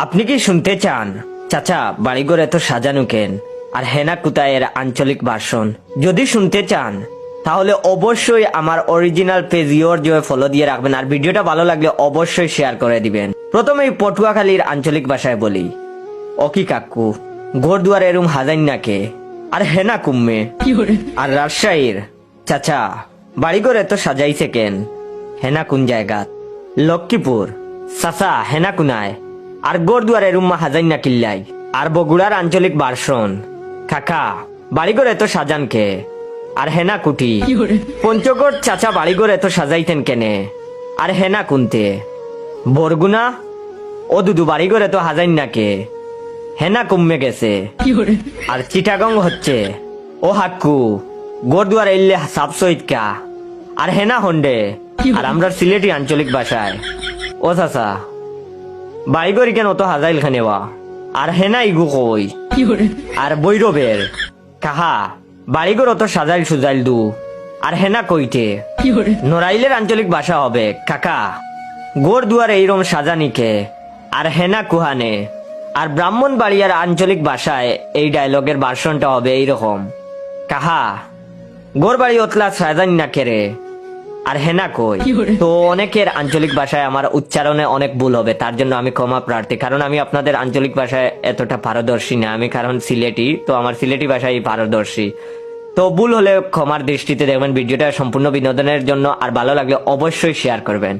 আপনি কি শুনতে চান চাচা বাড়িঘর এত সাজানো কেন আর হেনা কোথায় এর আঞ্চলিক ভার্সন? যদি শুনতে চান তাহলে অবশ্যই আমার original page your joy follow দিয়ে রাখবেন, আর ভিডিওটা ভালো লাগলে অবশ্যই শেয়ার করে দিবেন। প্রথমেই পটুয়াখালীর আঞ্চলিক ভাষায় বলি, অকি কাকু ঘর দুয়ার এরুম হাজাইন নাকে আর হেনা কুম্মে। আর রাজশাহীর চাচা বাড়িঘর এত সাজাইছে কেন, হেনা কোন জায়গা? লক্ষ্মীপুর চাচা হেনা কুনায় আর গোর দুয়ারে রুম্মা হাজাই না কিল্লাই। আর বগুড়ার আঞ্চলিক ভার্সন, কাকা বাড়িঘর এত সাজান কে আর হেনা কুটি। পঞ্চগড় চাচা বাড়িঘর এত সাজাইতেন কেনে আর হেনা কুনতে। বরগুনা ও দুদু বাড়িঘর এত হাজাইন না কে, হেনা কমে গেছে। আর চিটাগং হচ্ছে ও হাক্কু গোর দুয়ার এলে সাপ সৈতকা আর হেনা হন্ডে। আর আমরা সিলেটি আঞ্চলিক ভাষায়, ও চাচা বাড়িঘরি কেন অত হাজাইল খানেওয়া আর হেনা ইগু কই। আর বৈরবের কাহা বাড়িঘর অত সাজাইল সুজাইল দু আর হেনা কইতে। নড়াইলের আঞ্চলিক ভাষা হবে, কাকা গোর দুয়ার এইরকম সাজানিকে আর হেনা কুহানে। আর ব্রাহ্মণবাড়িয়ার আঞ্চলিক ভাষায় এই ডায়লগের ভার্সনটা হবে এইরকম, কাহা গোর বাড়ি অতলা সাজানি না কেরে আর হেনা কই। তো অনেকের আঞ্চলিক ভাষায় আমার উচ্চারণে অনেক ভুল হবে, তার জন্য আমি ক্ষমা প্রার্থী, কারণ আমি আপনাদের আঞ্চলিক ভাষায় এতটা পারদর্শী না। আমি কারণ সিলেটি, তো আমার সিলেটি ভাষায় পারদর্শী। তো ভুল হলে ক্ষমার দৃষ্টিতে দেখবেন। ভিডিওটা সম্পূর্ণ বিনোদনের জন্য, আর ভালো লাগলে অবশ্যই শেয়ার করবেন।